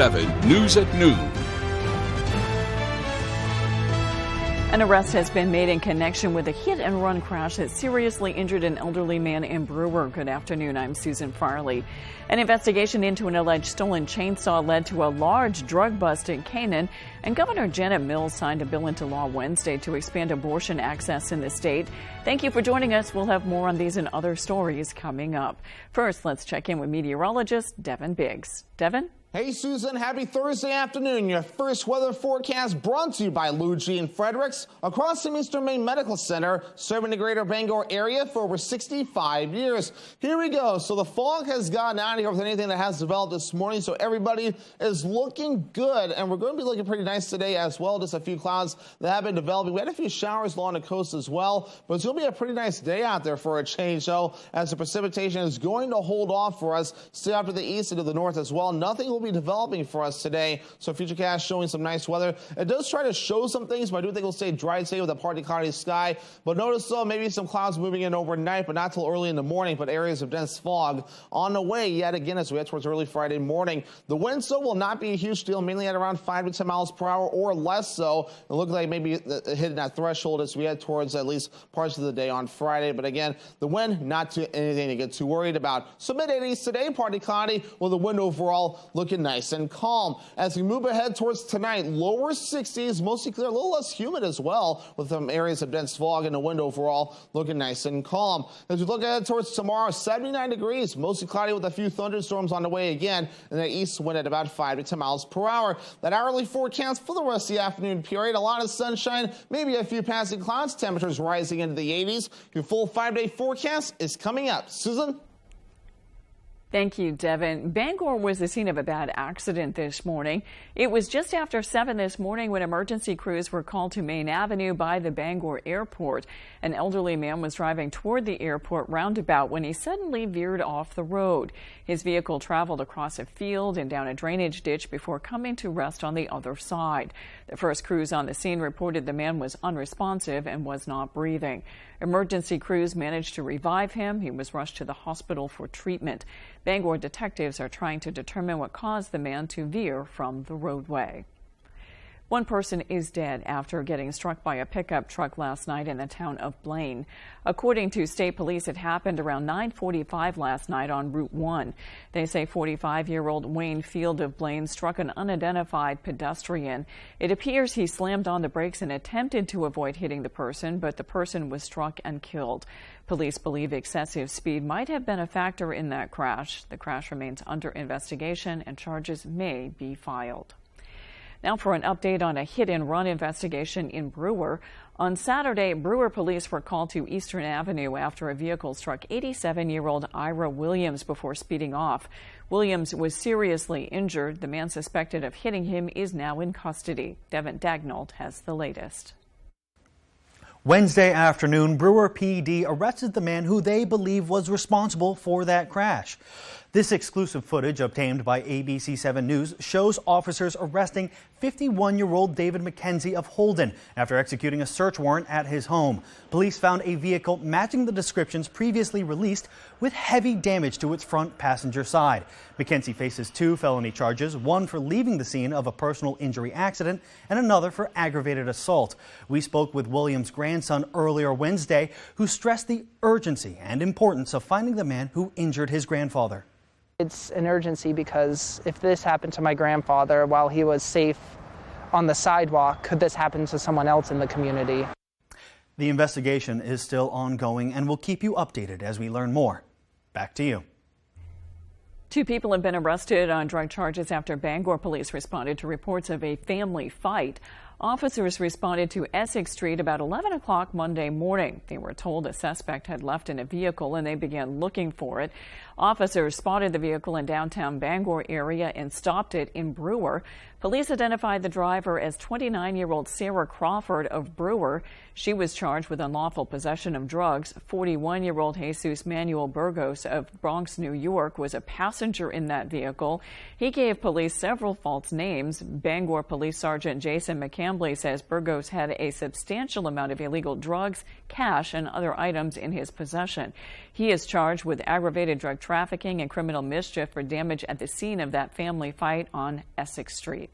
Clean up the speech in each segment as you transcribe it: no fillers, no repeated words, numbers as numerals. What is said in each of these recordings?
WVII News at Noon. An arrest has been made in connection with a hit-and-run crash that seriously injured an elderly man in Brewer. Good afternoon, I'm Susan Farley. An investigation into an alleged stolen chainsaw led to a large drug bust in Canaan, and Governor Janet Mills signed a bill into law Wednesday to expand abortion access in the state. Thank you for joining us. We'll have more on these and other stories coming up. First, let's check in with meteorologist Devin Biggs. Devin? Hey, Susan. Happy Thursday afternoon. Your first weather forecast brought to you by Lou G and Fredericks across the Eastern Maine Medical Center, serving the greater Bangor area for over 65 years. Here we go. So the fog has gotten out of here with anything that has developed this morning, so everybody is looking good. And we're going to be looking pretty nice today as well. Just a few clouds that have been developing. We had a few showers along the coast as well, but it's going to be a pretty nice day out there for a change, though, as the precipitation is going to hold off for us, stay off to the east and to the north as well. Nothing will be developing for us today, so Futurecast showing some nice weather. It does try to show some things, but I do think we'll stay dry today with a partly cloudy sky. But notice, though, maybe some clouds moving in overnight, but not till early in the morning, but areas of dense fog on the way yet again as we head towards early Friday morning. The winds, though, will not be a huge deal, mainly at around 5 to 10 miles per hour or less so. It looks like maybe hitting that threshold as we head towards at least parts of the day on Friday. But again, the wind, not anything to get too worried about. So mid-80s today, partly cloudy, with the wind overall looking nice and calm. As we move ahead towards tonight, lower 60s, mostly clear, a little less humid as well, with some areas of dense fog and the wind overall looking nice and calm. As we look ahead towards tomorrow, 79 degrees, mostly cloudy with a few thunderstorms on the way again, and the east wind at about 5 to 10 miles per hour. That hourly forecast for the rest of the afternoon period, a lot of sunshine, maybe a few passing clouds, temperatures rising into the 80s. Your full 5-day forecast is coming up. Susan? Thank you, Devin. Bangor was the scene of a bad accident this morning. It was just after 7 this morning when emergency crews were called to Main Avenue by the Bangor airport. An elderly man was driving toward the airport roundabout when he suddenly veered off the road. His vehicle traveled across a field and down a drainage ditch before coming to rest on the other side. The first crews on the scene reported the man was unresponsive and was not breathing. Emergency crews managed to revive him. He was rushed to the hospital for treatment. Bangor detectives are trying to determine what caused the man to veer from the roadway. One person is dead after getting struck by a pickup truck last night in the town of Blaine. According to state police, it happened around 9:45 last night on Route 1. They say 45-year-old Wayne Field of Blaine struck an unidentified pedestrian. It appears he slammed on the brakes and attempted to avoid hitting the person, but the person was struck and killed. Police believe excessive speed might have been a factor in that crash. The crash remains under investigation and charges may be filed. Now for an update on a hit-and-run investigation in Brewer. On Saturday, Brewer police were called to Eastern Avenue after a vehicle struck 87-year-old Ira Williams before speeding off. Williams was seriously injured. The man suspected of hitting him is now in custody. Devin Dagnall has the latest. Wednesday afternoon, Brewer PD arrested the man who they believe was responsible for that crash. This exclusive footage obtained by ABC 7 News shows officers arresting 51-year-old David McKenzie of Holden after executing a search warrant at his home. Police found a vehicle matching the descriptions previously released with heavy damage to its front passenger side. McKenzie faces 2 felony charges, one for leaving the scene of a personal injury accident and another for aggravated assault. We spoke with Williams' grandson earlier Wednesday, who stressed the urgency and importance of finding the man who injured his grandfather. It's an urgency because if this happened to my grandfather while he was safe on the sidewalk, could this happen to someone else in the community? The investigation is still ongoing and we'll keep you updated as we learn more. Back to you. 2 people have been arrested on drug charges after Bangor police responded to reports of a family fight. Officers responded to Essex Street about 11 o'clock Monday morning. They were told a suspect had left in a vehicle and they began looking for it. Officers spotted the vehicle in downtown Bangor area and stopped it in Brewer. Police identified the driver as 29-year-old Sarah Crawford of Brewer. She was charged with unlawful possession of drugs. 41-year-old Jesus Manuel Burgos of Bronx, New York, was a passenger in that vehicle. He gave police several false names. Bangor Police Sergeant Jason McCann family says Burgos had a substantial amount of illegal drugs, cash, and other items in his possession. He is charged with aggravated drug trafficking and criminal mischief for damage at the scene of that family fight on Essex Street.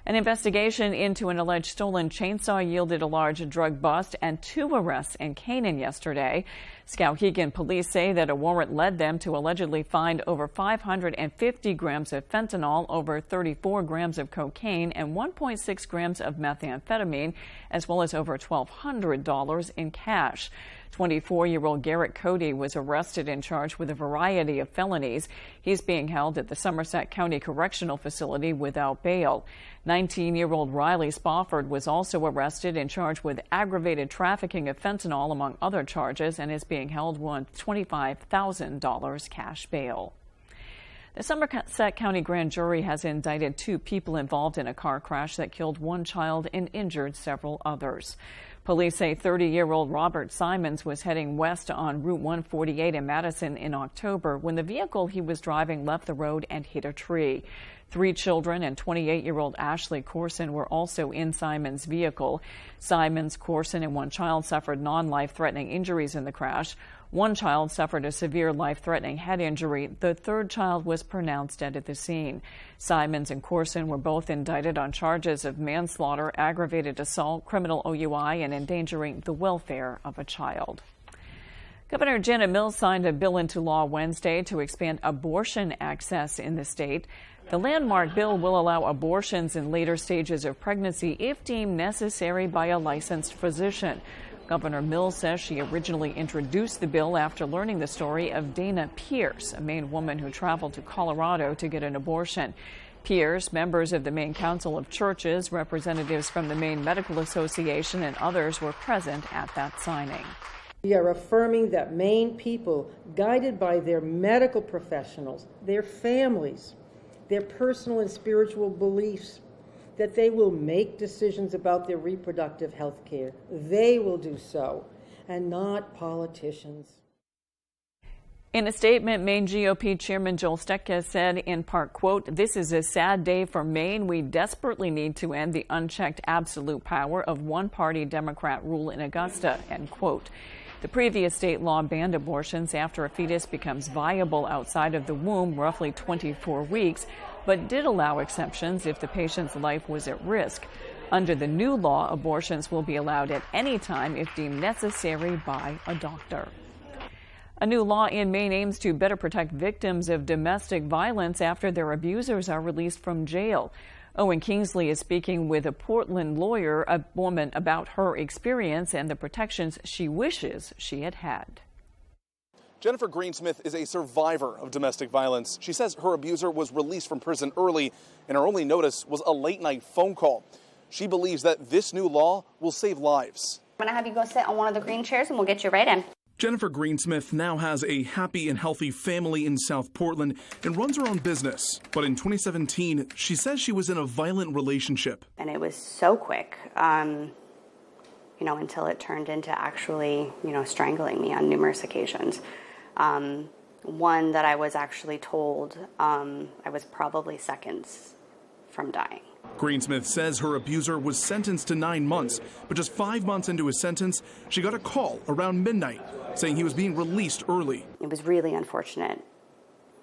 An investigation into an alleged stolen chainsaw yielded a large drug bust and 2 arrests in Canaan yesterday. Skowhegan police say that a warrant led them to allegedly find over 550 grams of fentanyl, over 34 grams of cocaine, and 1.6 grams of methamphetamine, as well as over $1,200 in cash. 24-year-old Garrett Cody was arrested and charged with a variety of felonies. He's being held at the Somerset County Correctional Facility without bail. 19-year-old Riley Spofford was also arrested and charged with aggravated trafficking of fentanyl, among other charges, and is being held with $25,000 cash bail. The Somerset County Grand Jury has indicted 2 people involved in a car crash that killed 1 child and injured several others. Police say 30-year-old Robert Simons was heading west on Route 148 in Madison in October when the vehicle he was driving left the road and hit a tree. 3 children and 28-year-old Ashley Corson were also in Simons' vehicle. Simons, Corson, and 1 child suffered non-life-threatening injuries in the crash. 1 child suffered a severe life-threatening head injury. The 3rd child was pronounced dead at the scene. Simons and Corson were both indicted on charges of manslaughter, aggravated assault, criminal OUI, and endangering the welfare of a child. Governor Janet Mills signed a bill into law Wednesday to expand abortion access in the state. The landmark bill will allow abortions in later stages of pregnancy if deemed necessary by a licensed physician. Governor Mills says she originally introduced the bill after learning the story of Dana Pierce, a Maine woman who traveled to Colorado to get an abortion. Pierce, members of the Maine Council of Churches, representatives from the Maine Medical Association, and others were present at that signing. We are affirming that Maine people, guided by their medical professionals, their families, their personal and spiritual beliefs, that they will make decisions about their reproductive health care. They will do so, and not politicians. In a statement, Maine GOP Chairman Joel Stetka said in part, quote, "This is a sad day for Maine. We desperately need to end the unchecked absolute power of one-party Democrat rule in Augusta," end quote. The previous state law banned abortions after a fetus becomes viable outside of the womb, roughly 24 weeks, but did allow exceptions if the patient's life was at risk. Under the new law, abortions will be allowed at any time if deemed necessary by a doctor. A new law in Maine aims to better protect victims of domestic violence after their abusers are released from jail. Owen Kingsley is speaking with a Portland lawyer, a woman, about her experience and the protections she wishes she had had. Jennifer Greensmith is a survivor of domestic violence. She says her abuser was released from prison early, and her only notice was a late-night phone call. She believes that this new law will save lives. I'm going to have you go sit on one of the green chairs, and we'll get you right in. Jennifer Greensmith now has a happy and healthy family in South Portland and runs her own business. But in 2017, she says she was in a violent relationship. And it was so quick, until it turned into actually, strangling me on numerous occasions. One that I was actually told I was probably seconds from dying. Greensmith says her abuser was sentenced to 9 months, but just 5 months into his sentence, she got a call around midnight saying he was being released early. It was really unfortunate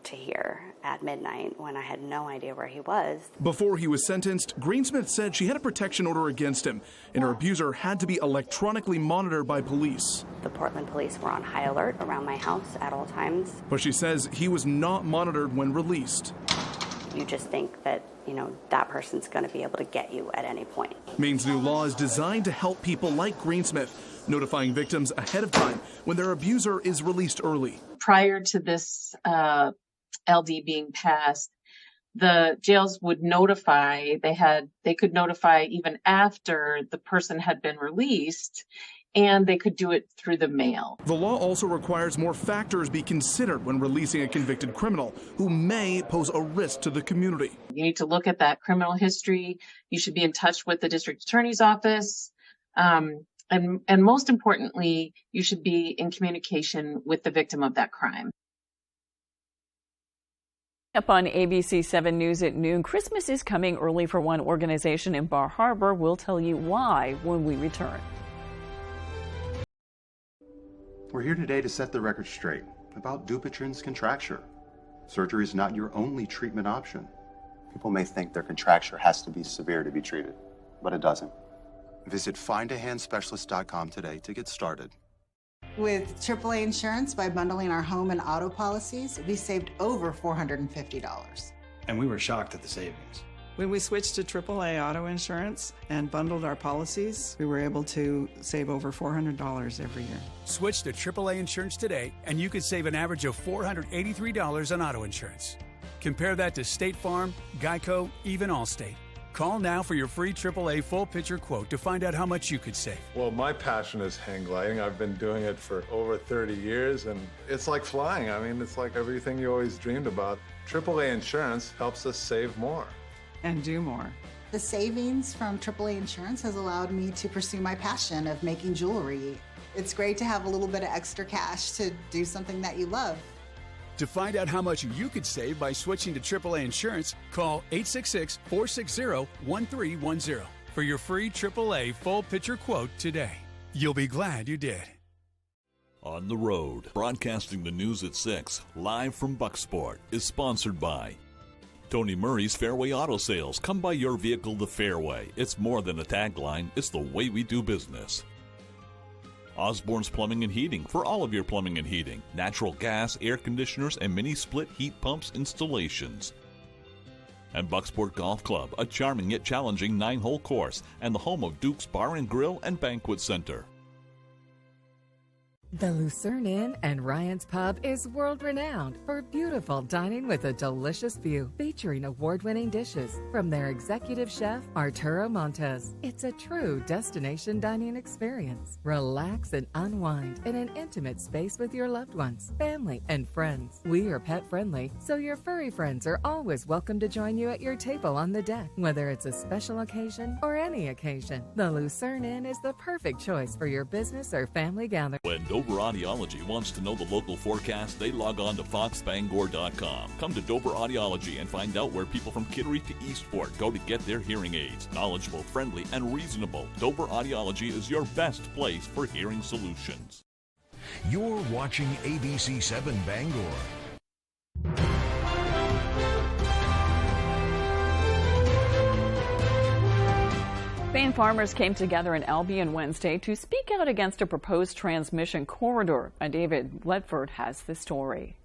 to hear at midnight when I had no idea where he was. Before he was sentenced, Greensmith said she had a protection order against him, and her abuser had to be electronically monitored by police. The Portland police were on high alert around my house at all times. But she says he was not monitored when released. You just think that, that person's going to be able to get you at any point. Maine's new law is designed to help people like Greensmith, notifying victims ahead of time when their abuser is released early. Prior to this LD being passed, the jails would notify, they could notify even after the person had been released, and they could do it through the mail. The law also requires more factors be considered when releasing a convicted criminal who may pose a risk to the community. You need to look at that criminal history. You should be in touch with the district attorney's office. And most importantly, you should be in communication with the victim of that crime. Up on ABC7 News at noon, Christmas is coming early for one organization in Bar Harbor. We'll tell you why when we return. We're here today to set the record straight about Dupuytren's contracture. Surgery is not your only treatment option. People may think their contracture has to be severe to be treated, but it doesn't. Visit findahandspecialist.com today to get started. With AAA insurance, by bundling our home and auto policies, we saved over $450. And we were shocked at the savings. When we switched to AAA auto insurance and bundled our policies, we were able to save over $400 every year. Switch to AAA insurance today, and you could save an average of $483 on auto insurance. Compare that to State Farm, Geico, even Allstate. Call now for your free AAA full picture quote to find out how much you could save. Well, my passion is hang gliding. I've been doing it for over 30 years, and it's like flying. I mean, it's like everything you always dreamed about. AAA insurance helps us save more. And do more. The savings from AAA insurance has allowed me to pursue my passion of making jewelry. It's great to have a little bit of extra cash to do something that you love. To find out how much you could save by switching to AAA insurance, call 866-460-1310 for your free AAA full picture quote today. You'll be glad you did. On the Road, broadcasting the news at 6, live from Bucksport, is sponsored by Tony Murray's Fairway Auto Sales. Come buy your vehicle the Fairway. It's more than a tagline, it's the way we do business. Osborne's Plumbing and Heating, for all of your plumbing and heating, natural gas, air conditioners, and mini split heat pumps installations. And Bucksport Golf Club, a charming yet challenging 9-hole course, and the home of Duke's Bar and Grill and Banquet Center. The Lucerne Inn and Ryan's Pub is world-renowned for beautiful dining with a delicious view, featuring award-winning dishes from their executive chef, Arturo Montes. It's a true destination dining experience. Relax and unwind in an intimate space with your loved ones, family, and friends. We are pet-friendly, so your furry friends are always welcome to join you at your table on the deck, whether it's a special occasion or any occasion. The Lucerne Inn is the perfect choice for your business or family gathering. When Dover Audiology wants to know the local forecast, they log on to foxbangor.com. Come to Dover Audiology and find out where people from Kittery to Eastport go to get their hearing aids. Knowledgeable, friendly, and reasonable. Dover Audiology is your best place for hearing solutions. You're watching ABC7 Bangor. Maine farmers came together in Albion Wednesday to speak out against a proposed transmission corridor. And David Ledford has the story.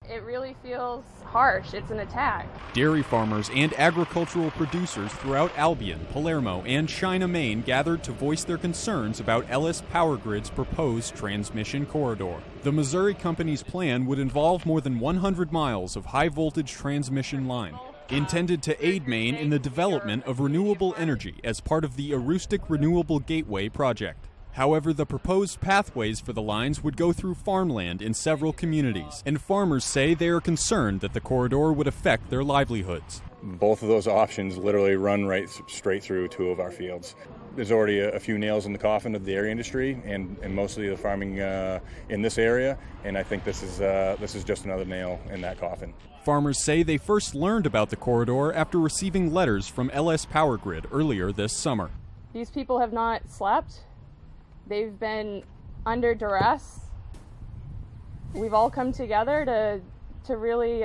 It really feels harsh. It's an attack. Dairy farmers and agricultural producers throughout Albion, Palermo, and China, Maine gathered to voice their concerns about LS Power Grid's proposed transmission corridor. The Missouri company's plan would involve more than 100 miles of high-voltage transmission line, intended to aid Maine in the development of renewable energy as part of the Aroostook Renewable Gateway project. However, the proposed pathways for the lines would go through farmland in several communities, and farmers say they are concerned that the corridor would affect their livelihoods. Both of those options literally run right straight through two of our fields. There's already a few nails in the coffin of the dairy industry and mostly the farming in this area, and I think this is just another nail in that coffin. Farmers say they first learned about the corridor after receiving letters from LS Power Grid earlier this summer. These people have not slept. They've been under duress. We've all come together to really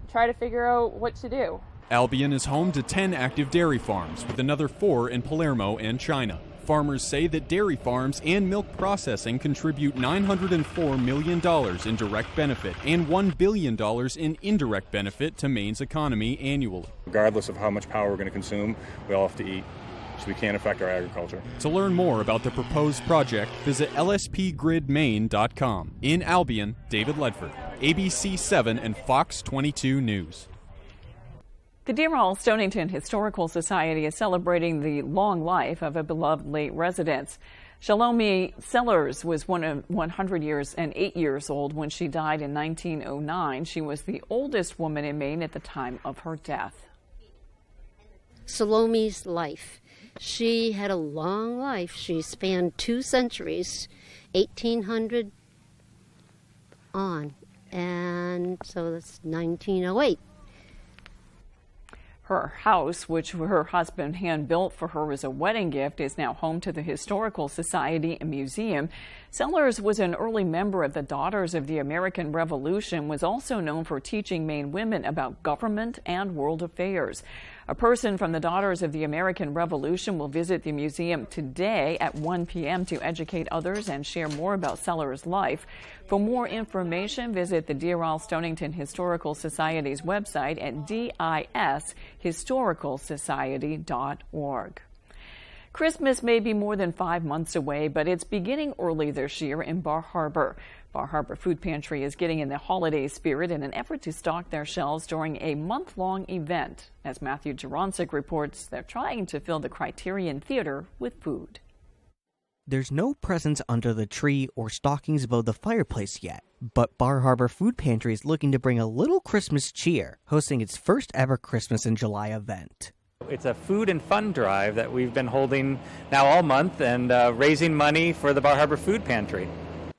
try to figure out what to do. Albion is home to 10 active dairy farms, with another 4 in Palermo and China. Farmers say that dairy farms and milk processing contribute $904 million in direct benefit and $1 billion in indirect benefit to Maine's economy annually. Regardless of how much power we're going to consume, we all have to eat, so we can't affect our agriculture. To learn more about the proposed project, visit lspgridmaine.com. In Albion, David Ledford, ABC 7 and Fox 22 News. The Deer Hall Stonington Historical Society is celebrating the long life of a beloved late resident. Shalomi Sellers was 100 years and 8 years old when she died in 1909. She was the oldest woman in Maine at the time of her death. Shalomi's life. She had a long life. She spanned 2 centuries, 1800 on, and so that's 1908. Her house, which her husband hand-built for her as a wedding gift, is now home to the Historical Society and Museum. Sellers was an early member of the Daughters of the American Revolution, was also known for teaching Maine women about government and world affairs. A person from the Daughters of the American Revolution will visit the museum today at 1 p.m. to educate others and share more about Sellers' life. For more information, visit the Dear All Stonington Historical Society's website at dishistoricalsociety.org. Christmas may be more than 5 months away, but it's beginning early this year in Bar Harbor. Bar Harbor Food Pantry is getting in the holiday spirit in an effort to stock their shelves during a month-long event. As Matthew Jaroncic reports, they're trying to fill the Criterion Theater with food. There's no presents under the tree or stockings above the fireplace yet, but Bar Harbor Food Pantry is looking to bring a little Christmas cheer, hosting its first ever Christmas in July event. It's a food and fun drive that we've been holding now all month and raising money for the Bar Harbor Food Pantry.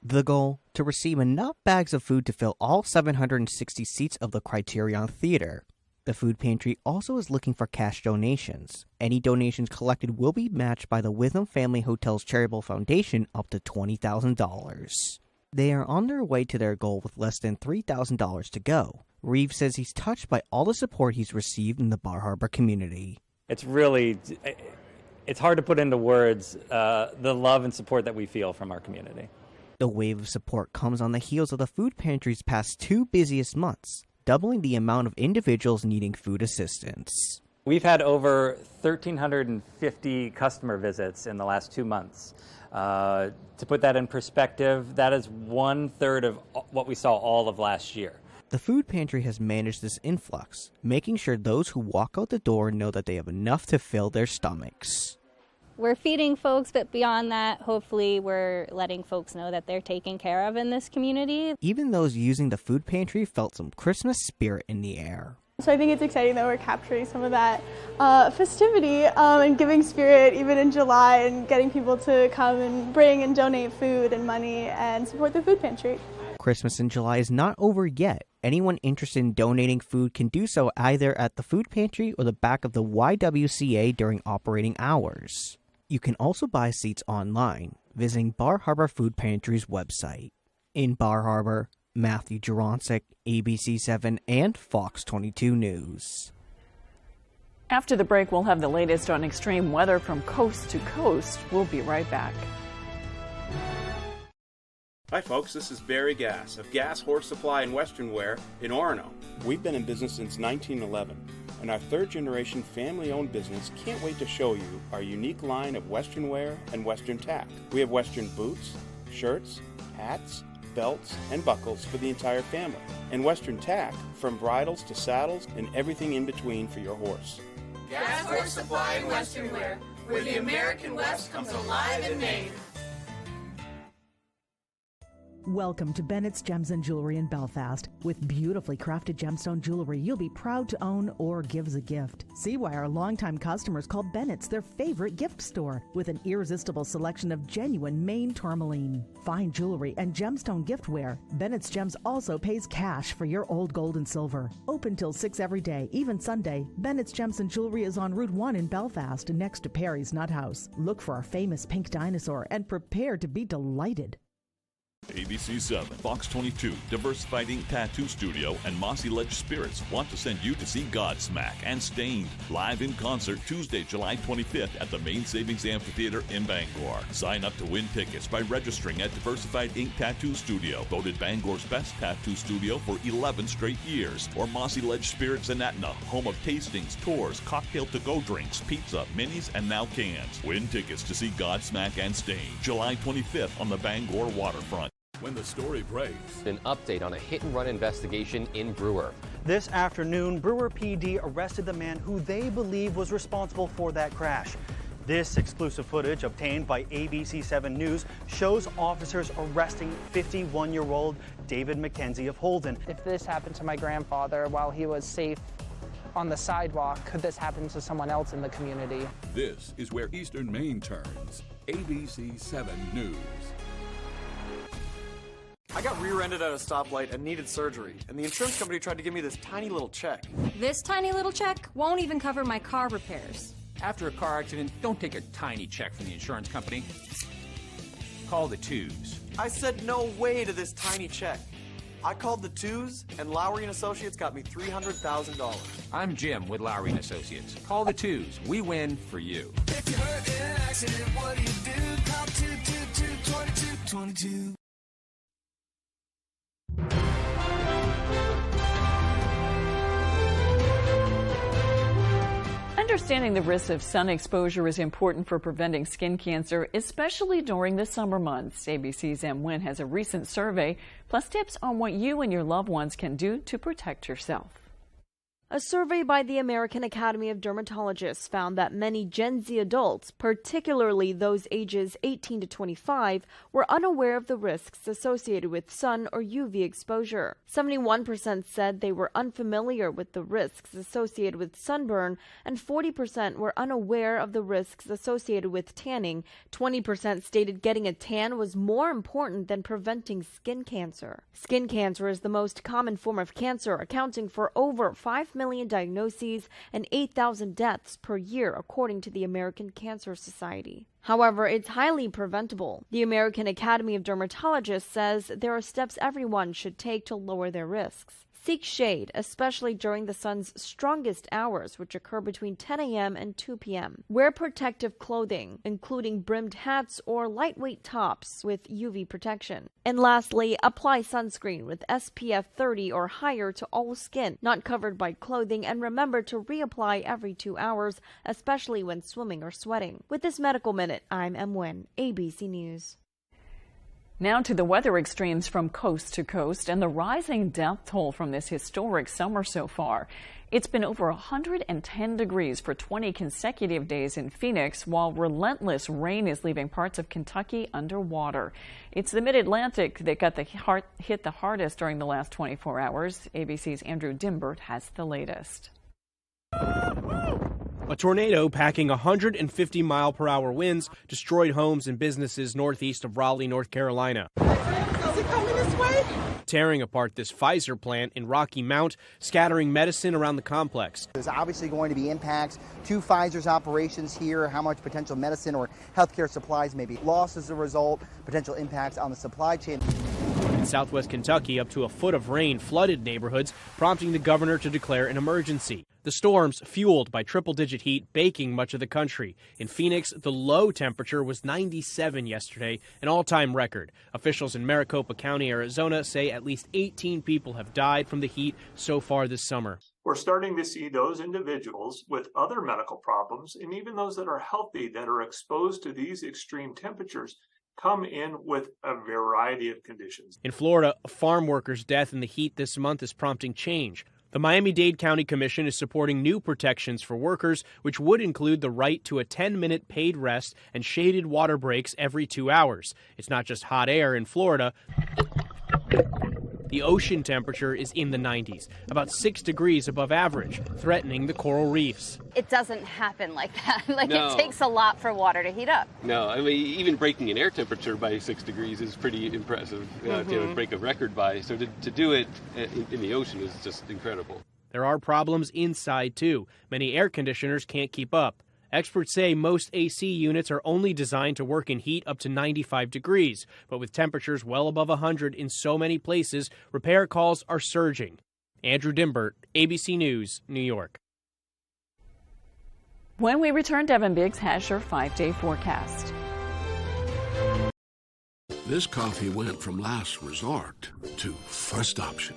The goal? To receive enough bags of food to fill all 760 seats of the Criterion Theater. The food pantry also is looking for cash donations. Any donations collected will be matched by the Witham Family Hotels Charitable Foundation up to $20,000. They are on their way to their goal with less than $3,000 to go. Reeves says he's touched by all the support he's received in the Bar Harbor community. It's hard to put into words the love and support that we feel from our community. The wave of support comes on the heels of the food pantry's past 2 busiest months, doubling the amount of individuals needing food assistance. We've had over 1,350 customer visits in the last 2 months. To put that in perspective, that is 1/3 of what we saw all of last year. The food pantry has managed this influx, making sure those who walk out the door know that they have enough to fill their stomachs. We're feeding folks, but beyond that, hopefully we're letting folks know that they're taken care of in this community. Even those using the food pantry felt some Christmas spirit in the air. So I think it's exciting that we're capturing some of that festivity and giving spirit even in July and getting people to come and bring and donate food and money and support the food pantry. Christmas in July is not over yet. Anyone interested in donating food can do so either at the food pantry or the back of the YWCA during operating hours. You can also buy seats online, visiting Bar Harbor Food Pantry's website. In Bar Harbor, Matthew Jaroncic, ABC7 and Fox 22 News. After the break, we'll have the latest on extreme weather from coast to coast. We'll be right back. Hi folks, this is Barry Gass of Gass Horse Supply and Western Wear in Orono. We've been in business since 1911, and our third-generation family-owned business can't wait to show you our unique line of Western wear and Western tack. We have Western boots, shirts, hats, belts, and buckles for the entire family, and Western tack from bridles to saddles and everything in between for your horse. Gass Horse Supply and Western Wear, where the American West comes alive in Maine. Welcome to Bennett's Gems and Jewelry in Belfast. With beautifully crafted gemstone jewelry you'll be proud to own or give as a gift. See why our longtime customers call Bennett's their favorite gift store, with an irresistible selection of genuine Maine tourmaline. Fine jewelry and gemstone giftware. Bennett's Gems also pays cash for your old gold and silver. Open till 6 every day, even Sunday. Bennett's Gems and Jewelry is on Route 1 in Belfast, next to Perry's Nut House. Look for our famous pink dinosaur and prepare to be delighted. ABC7, Fox 22, Diversified Ink Tattoo Studio, and Mossy Ledge Spirits want to send you to see Godsmack and Stained live in concert Tuesday, July 25th at the Maine Savings Amphitheater in Bangor. Sign up to win tickets by registering at Diversified Ink Tattoo Studio, voted Bangor's best tattoo studio for 11 straight years, or Mossy Ledge Spirits in Etna, home of tastings, tours, cocktail to-go drinks, pizza, minis, and now cans. Win tickets to see Godsmack and Stained July 25th on the Bangor waterfront. When the story breaks. An update on a hit-and-run investigation in Brewer. This afternoon, Brewer PD arrested the man who they believe was responsible for that crash. This exclusive footage obtained by ABC7 News shows officers arresting 51-year-old David McKenzie of Holden. If this happened to my grandfather while he was safe on the sidewalk, could this happen to someone else in the community? This is where Eastern Maine turns. ABC7 News. I got rear-ended at a stoplight and needed surgery, and the insurance company tried to give me this tiny little check. This tiny little check won't even cover my car repairs. After a car accident, don't take a tiny check from the insurance company. Call the twos. I said no way to this tiny check. I called the twos, and Lowry & Associates got me $300,000. I'm Jim with Lowry & Associates. Call the twos. We win for you. If you're hurt in an accident, what do? Call 222-2222. Understanding the risks of sun exposure is important for preventing skin cancer, especially during the summer months. ABC's WVII has a recent survey, plus tips on what you and your loved ones can do to protect yourself. A survey by the American Academy of Dermatologists found that many Gen Z adults, particularly those ages 18 to 25, were unaware of the risks associated with sun or UV exposure. 71% said they were unfamiliar with the risks associated with sunburn, and 40% were unaware of the risks associated with tanning. 20% stated getting a tan was more important than preventing skin cancer. Skin cancer is the most common form of cancer, accounting for over 5 million diagnoses and 8,000 deaths per year, according to the American Cancer Society. However, it's highly preventable. The American Academy of Dermatologists says there are steps everyone should take to lower their risks. Seek shade, especially during the sun's strongest hours, which occur between 10 a.m. and 2 p.m. Wear protective clothing, including brimmed hats or lightweight tops with UV protection. And lastly, apply sunscreen with SPF 30 or higher to all skin not covered by clothing, and remember to reapply every 2 hours, especially when swimming or sweating. With this Medical Minute, I'm WVII, ABC News. Now to the weather extremes from coast to coast and the rising death toll from this historic summer so far. It's been over 110 degrees for 20 consecutive days in Phoenix, while relentless rain is leaving parts of Kentucky underwater. It's the Mid-Atlantic that got hit the hardest during the last 24 hours. ABC's Andrew Dimbert has the latest. A tornado packing 150-mile-per-hour winds destroyed homes and businesses northeast of Raleigh, North Carolina. Is it coming this way? Tearing apart this Pfizer plant in Rocky Mount, scattering medicine around the complex. There's obviously going to be impacts to Pfizer's operations here, how much potential medicine or healthcare supplies may be lost as a result, potential impacts on the supply chain. In southwest Kentucky, up to a foot of rain flooded neighborhoods, prompting the governor to declare an emergency. The storms, fueled by triple-digit heat, baking much of the country. In Phoenix, the low temperature was 97 yesterday, an all-time record. Officials in Maricopa County, Arizona, say at least 18 people have died from the heat so far this summer. We're starting to see those individuals with other medical problems, and even those that are healthy that are exposed to these extreme temperatures, come in with a variety of conditions. In Florida, a farm worker's death in the heat this month is prompting change. The Miami-Dade County Commission is supporting new protections for workers, which would include the right to a 10-minute paid rest and shaded water breaks every 2 hours. It's not just hot air in Florida. The ocean temperature is in the 90s, about 6 degrees above average, threatening the coral reefs. It doesn't happen like that. No. It takes a lot for water to heat up. No, I mean, even breaking an air temperature by 6 degrees is pretty impressive to break a record by. So to do it in the ocean is just incredible. There are problems inside, too. Many air conditioners can't keep up. Experts say most AC units are only designed to work in heat up to 95 degrees, but with temperatures well above 100 in so many places, repair calls are surging. Andrew Dimbert, ABC News, New York. When we return, Devin Biggs has your 5-day forecast. This coffee went from last resort to first option.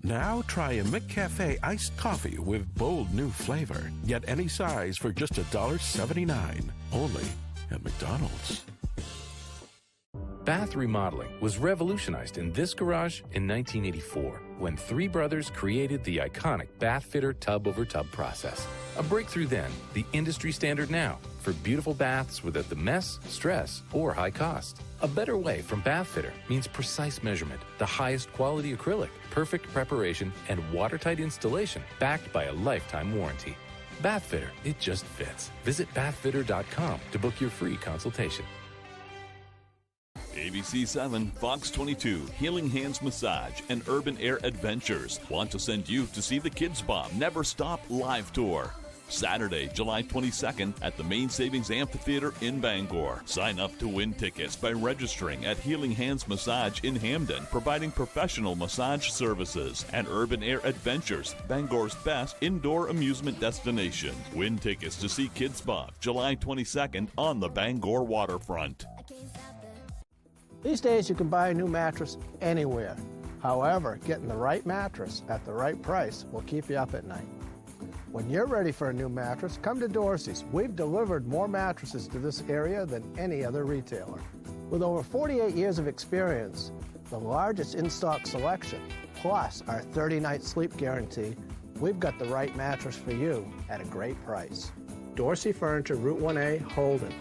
Now try a McCafe iced coffee with bold new flavor, yet any size for just $1.79. Only at McDonald's. Bath remodeling was revolutionized in this garage in 1984 when three brothers created the iconic bath fitter tub-over-tub process. A breakthrough then, the industry standard now for beautiful baths without the mess, stress, or high cost. A better way from Bath Fitter means precise measurement, the highest quality acrylic, perfect preparation, and watertight installation backed by a lifetime warranty. Bath Fitter, it just fits. Visit bathfitter.com to book your free consultation. ABC 7, Fox 22, Healing Hands Massage, and Urban Air Adventures want to send you to see the Kids Bomb Never Stop live tour. Saturday, July 22nd at the Main Savings Amphitheater in Bangor. Sign up to win tickets by registering at Healing Hands Massage in Hamden, providing professional massage services, and Urban Air Adventures, Bangor's best indoor amusement destination. Win tickets to see Kids Bomb July 22nd on the Bangor waterfront. These days you can buy a new mattress anywhere. However, getting the right mattress at the right price will keep you up at night. When you're ready for a new mattress, come to Dorsey's. We've delivered more mattresses to this area than any other retailer. With over 48 years of experience, the largest in-stock selection, plus our 30-night sleep guarantee, we've got the right mattress for you at a great price. Dorsey Furniture, Route 1A, Holden.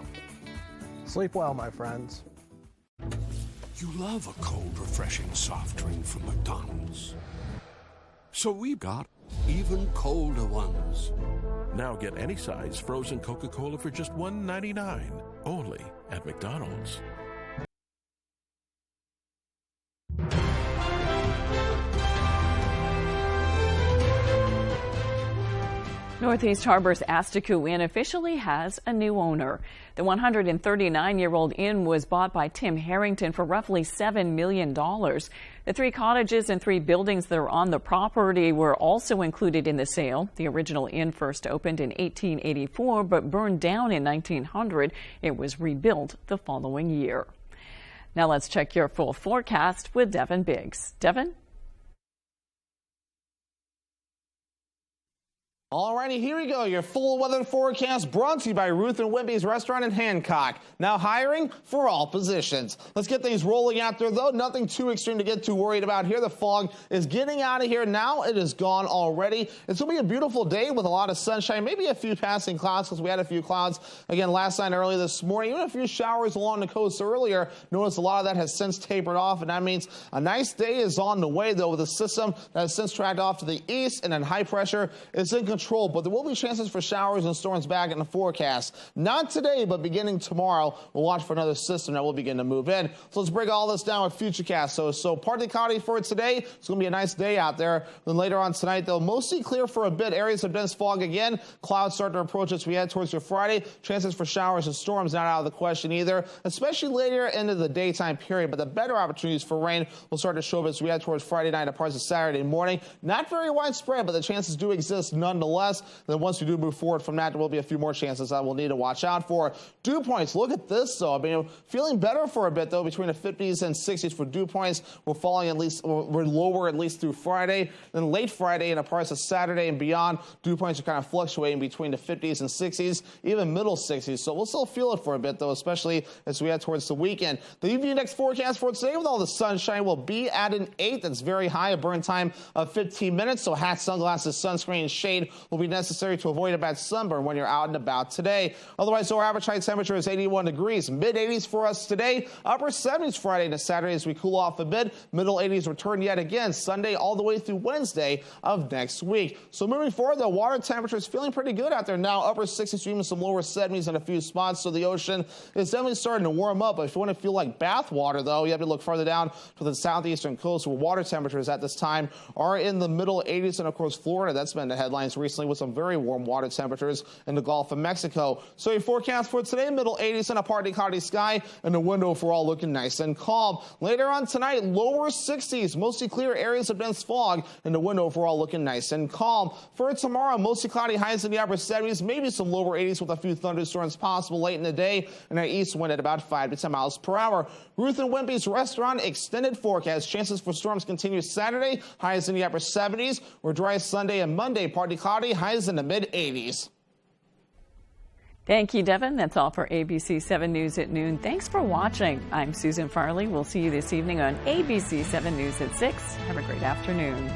Sleep well, my friends. You love a cold, refreshing soft drink from McDonald's. So we've got even colder ones. Now get any size frozen Coca-Cola for just $1.99, only at McDonald's. Northeast Harbor's Astiku Inn officially has a new owner. The 139-year-old inn was bought by Tim Harrington for roughly $7 million. The 3 cottages and 3 buildings that are on the property were also included in the sale. The original inn first opened in 1884 but burned down in 1900. It was rebuilt the following year. Now let's check your full forecast with Devin Biggs. Devin? Alrighty, here we go. Your full weather forecast brought to you by Ruth and Wimpy's Restaurant in Hancock. Now hiring for all positions. Let's get things rolling out there, though. Nothing too extreme to get too worried about here. The fog is getting out of here now. It is gone already. It's going to be a beautiful day with a lot of sunshine, maybe a few passing clouds because we had a few clouds again last night, early this morning. Even a few showers along the coast earlier. Notice a lot of that has since tapered off, and that means a nice day is on the way, though, with a system that has since tracked off to the east, and then high pressure is in control. But there will be chances for showers and storms back in the forecast. Not today, but beginning tomorrow. We'll watch for another system that will begin to move in. So let's break all this down with Futurecast. So partly cloudy for today. It's going to be a nice day out there. Then later on tonight, though, mostly clear for a bit. Areas of dense fog again. Clouds start to approach as we head towards your Friday. Chances for showers and storms not out of the question either, especially later into the daytime period. But the better opportunities for rain will start to show up as we head towards Friday night and parts of Saturday morning. Not very widespread, but the chances do exist nonetheless. Then once we do move forward from that, there will be a few more chances that we'll need to watch out for. Dew points, look at this, though. I mean, feeling better for a bit, though, between the 50s and 60s for dew points. We're falling at least, we're lower at least through Friday. Then late Friday and parts of Saturday and beyond, dew points are kind of fluctuating between the 50s and 60s, even middle 60s. So we'll still feel it for a bit, though, especially as we head towards the weekend. The UV index forecast for today with all the sunshine will be at an 8. That's very high, a burn time of 15 minutes. So hats, sunglasses, sunscreen, and shade will be necessary to avoid a bad sunburn when you're out and about today. Otherwise, our average high temperature is 81 degrees. Mid-80s for us today. Upper 70s Friday to Saturday as we cool off a bit. Middle 80s return yet again Sunday all the way through Wednesday of next week. So moving forward, the water temperature is feeling pretty good out there now. Upper 60s, even some lower 70s in a few spots. So the ocean is definitely starting to warm up. But if you want to feel like bath water, though, you have to look further down to the southeastern coast where water temperatures at this time are in the middle 80s. And of course, Florida, that's been the headlines recently with some very warm water temperatures in the Gulf of Mexico. So your forecast for today, middle 80s and a partly cloudy sky, and the window for all looking nice and calm. Later on tonight, lower 60s, mostly clear areas of dense fog, and the window for all looking nice and calm. For tomorrow, mostly cloudy, highs in the upper 70s, maybe some lower 80s with a few thunderstorms possible late in the day, and an east wind at about 5 to 10 miles per hour. Ruth and Wimpy's Restaurant, extended forecast. Chances for storms continue Saturday, highs in the upper 70s. We're dry Sunday and Monday, partly cloudy, highs in the mid-80s. Thank you, Devin. That's all for ABC 7 News at noon. Thanks for watching. I'm Susan Farley. We'll see you this evening on ABC 7 News at 6. Have a great afternoon.